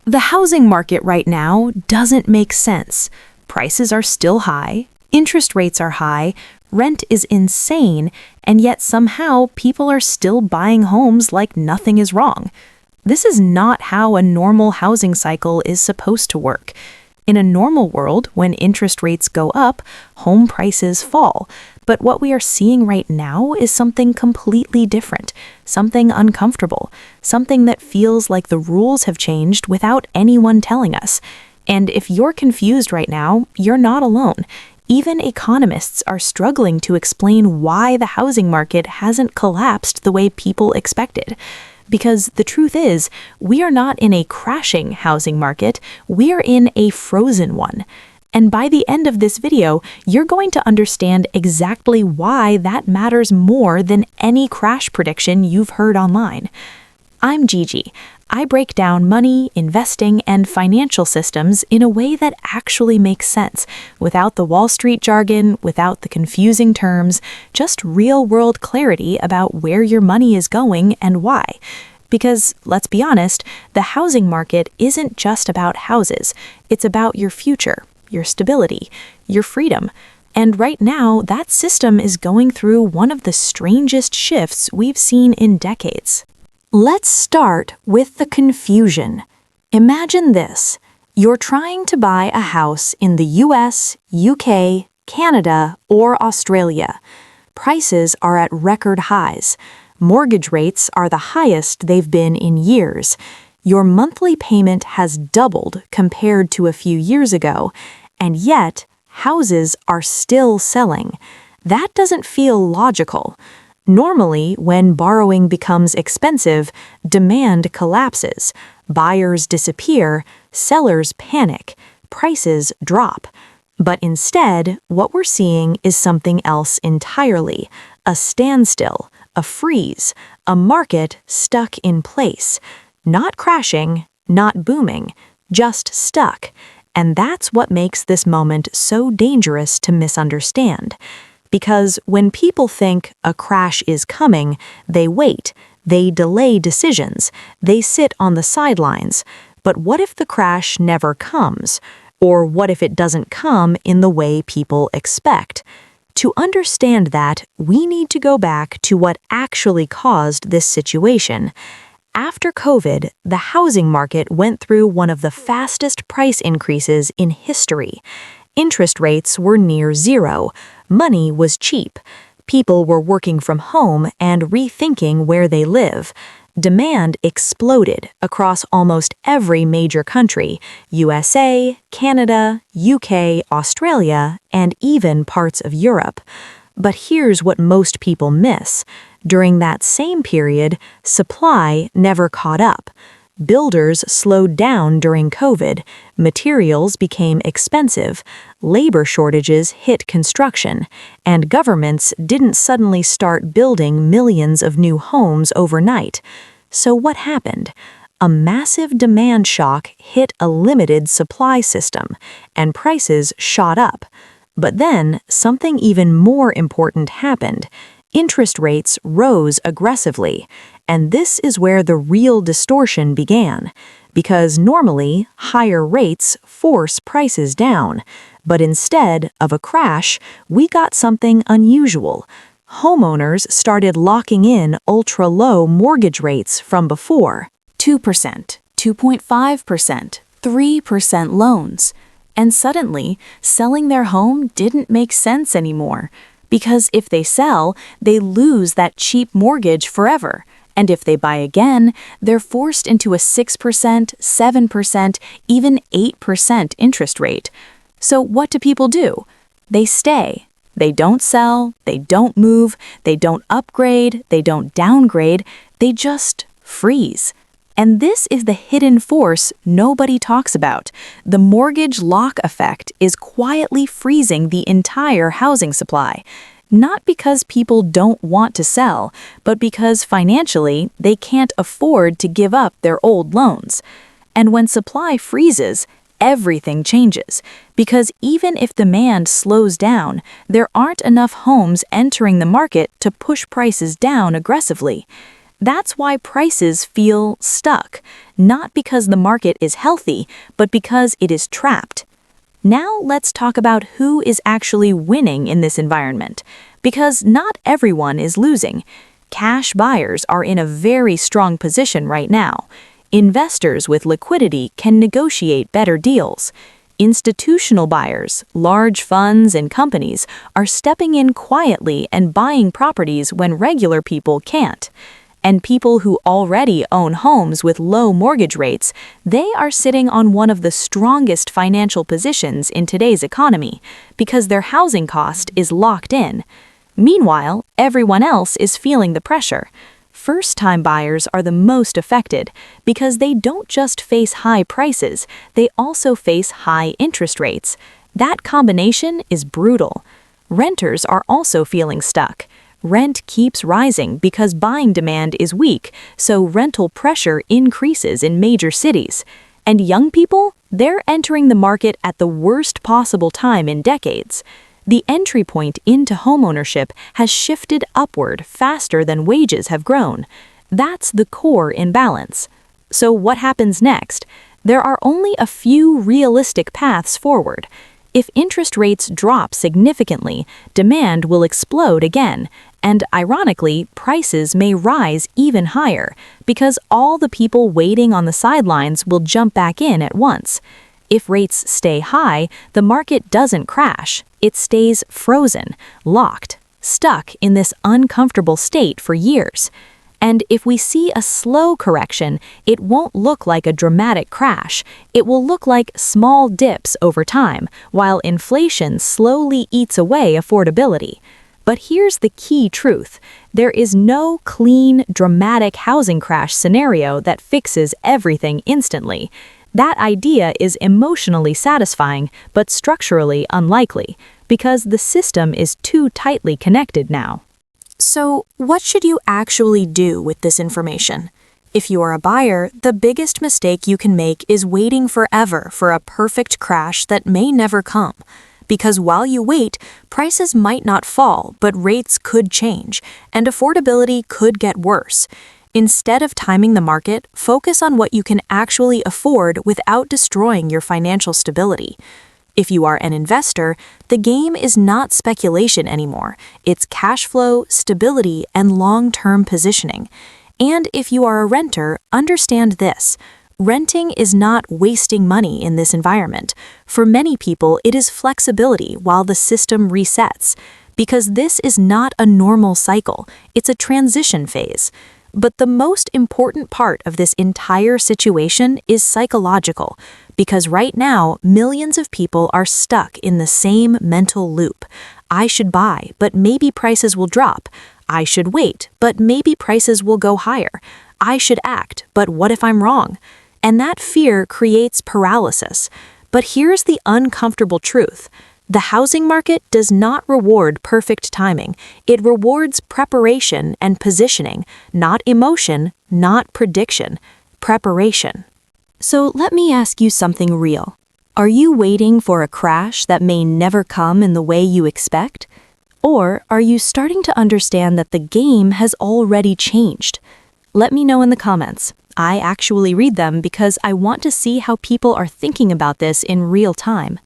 The housing market right now doesn't make sense. Prices are still high, interest rates are high, rent is insane, and yet somehow people are still buying homes like nothing is wrong. This is not how a normal housing cycle is supposed to work. In a normal world, when interest rates go up, home prices fall. But what we are seeing right now is something completely different, something uncomfortable, something that feels like the rules have changed without anyone telling us. And if you're confused right now, you're not alone. Even economists are struggling to explain why the housing market hasn't collapsed the way people expected. Because the truth is, we are not in a crashing housing market, we are in a frozen one. And by the end of this video, you're going to understand exactly why that matters more than any crash prediction you've heard online. I'm Gigi. I break down money, investing, and financial systems in a way that actually makes sense, without the Wall Street jargon, without the confusing terms, just real-world clarity about where your money is going and why. Because, let's be honest, the housing market isn't just about houses, it's about your future, your stability, your freedom. And right now, that system is going through one of the strangest shifts we've seen in decades. Let's start with the confusion. Imagine this. You're trying to buy a house in the US, UK, Canada, or Australia. Prices are at record highs. Mortgage rates are the highest they've been in years. Your monthly payment has doubled compared to a few years ago, and yet houses are still selling. That doesn't feel logical. Normally, when borrowing becomes expensive, demand collapses, buyers disappear, sellers panic, prices drop. But instead, what we're seeing is something else entirely: a standstill, a freeze, a market stuck in place. Not crashing, not booming, just stuck. And that's what makes this moment so dangerous to misunderstand. Because when people think a crash is coming, they wait, they delay decisions, they sit on the sidelines. But what if the crash never comes? Or what if it doesn't come in the way people expect? To understand that, we need to go back to what actually caused this situation. After COVID, the housing market went through one of the fastest price increases in history. Interest rates were near zero. Money was cheap. People were working from home and rethinking where they live. Demand exploded across almost every major country: USA, Canada, UK, Australia, and even parts of Europe. But here's what most people miss. During that same period, supply never caught up. Builders slowed down during COVID, materials became expensive, labor shortages hit construction, and governments didn't suddenly start building millions of new homes overnight. So what happened? A massive demand shock hit a limited supply system, and prices shot up. But then, something even more important happened. Interest rates rose aggressively, and this is where the real distortion began. Because normally, higher rates force prices down, but instead of a crash, we got something unusual. Homeowners started locking in ultra-low mortgage rates from before. 2%, 2.5%, 3% loans. And suddenly, selling their home didn't make sense anymore. Because if they sell, they lose that cheap mortgage forever. And if they buy again, they're forced into a 6%, 7%, even 8% interest rate. So what do people do? They stay. They don't sell, they don't move, they don't upgrade, they don't downgrade, they just freeze. And this is the hidden force nobody talks about. The mortgage lock effect is quietly freezing the entire housing supply. Not because people don't want to sell, but because financially they can't afford to give up their old loans. And when supply freezes, everything changes. Because even if demand slows down, there aren't enough homes entering the market to push prices down aggressively. That's why prices feel stuck, not because the market is healthy, but because it is trapped. Now let's talk about who is actually winning in this environment, because not everyone is losing. Cash buyers are in a very strong position right now. Investors with liquidity can negotiate better deals. Institutional buyers, large funds and companies, are stepping in quietly and buying properties when regular people can't. And people who already own homes with low mortgage rates, they are sitting on one of the strongest financial positions in today's economy because their housing cost is locked in. Meanwhile, everyone else is feeling the pressure. First-time buyers are the most affected because they don't just face high prices, they also face high interest rates. That combination is brutal. Renters are also feeling stuck. Rent keeps rising because buying demand is weak, so rental pressure increases in major cities. And young people, they're entering the market at the worst possible time in decades. The entry point into homeownership has shifted upward faster than wages have grown. That's the core imbalance. So what happens next? There are only a few realistic paths forward. If interest rates drop significantly, demand will explode again, and ironically, prices may rise even higher because all the people waiting on the sidelines will jump back in at once. If rates stay high, the market doesn't crash. It stays frozen, locked, stuck in this uncomfortable state for years. And if we see a slow correction, it won't look like a dramatic crash. It will look like small dips over time, while inflation slowly eats away affordability. But here's the key truth. There is no clean, dramatic housing crash scenario that fixes everything instantly. That idea is emotionally satisfying, but structurally unlikely, because the system is too tightly connected now. So, what should you actually do with this information? If you are a buyer, the biggest mistake you can make is waiting forever for a perfect crash that may never come. Because while you wait, prices might not fall, but rates could change, and affordability could get worse. Instead of timing the market, focus on what you can actually afford without destroying your financial stability. If you are an investor, the game is not speculation anymore. It's cash flow, stability, and long-term positioning. And if you are a renter, understand this. Renting is not wasting money in this environment. For many people, it is flexibility while the system resets. Because this is not a normal cycle, it's a transition phase. But the most important part of this entire situation is psychological, because right now, millions of people are stuck in the same mental loop. I should buy, but maybe prices will drop. I should wait, but maybe prices will go higher. I should act, but what if I'm wrong? And that fear creates paralysis. But here's the uncomfortable truth. The housing market does not reward perfect timing. It rewards preparation and positioning, not emotion, not prediction, preparation. So let me ask you something real. Are you waiting for a crash that may never come in the way you expect? Or are you starting to understand that the game has already changed? Let me know in the comments. I actually read them because I want to see how people are thinking about this in real time.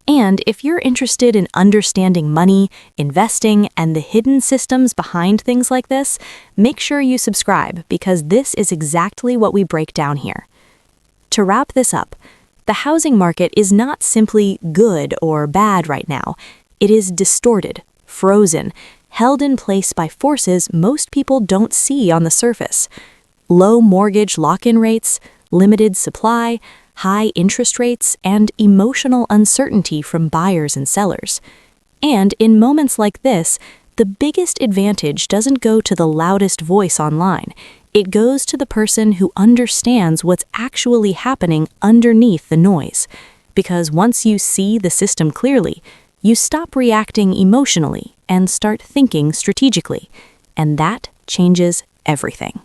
And if you're interested in understanding money, investing, and the hidden systems behind things like this, make sure you subscribe because this is exactly what we break down here. To wrap this up, the housing market is not simply good or bad right now. It is distorted, frozen, held in place by forces most people don't see on the surface. Low mortgage lock-in rates, limited supply, high interest rates, and emotional uncertainty from buyers and sellers. And in moments like this, the biggest advantage doesn't go to the loudest voice online. It goes to the person who understands what's actually happening underneath the noise. Because once you see the system clearly, you stop reacting emotionally and start thinking strategically. And that changes everything.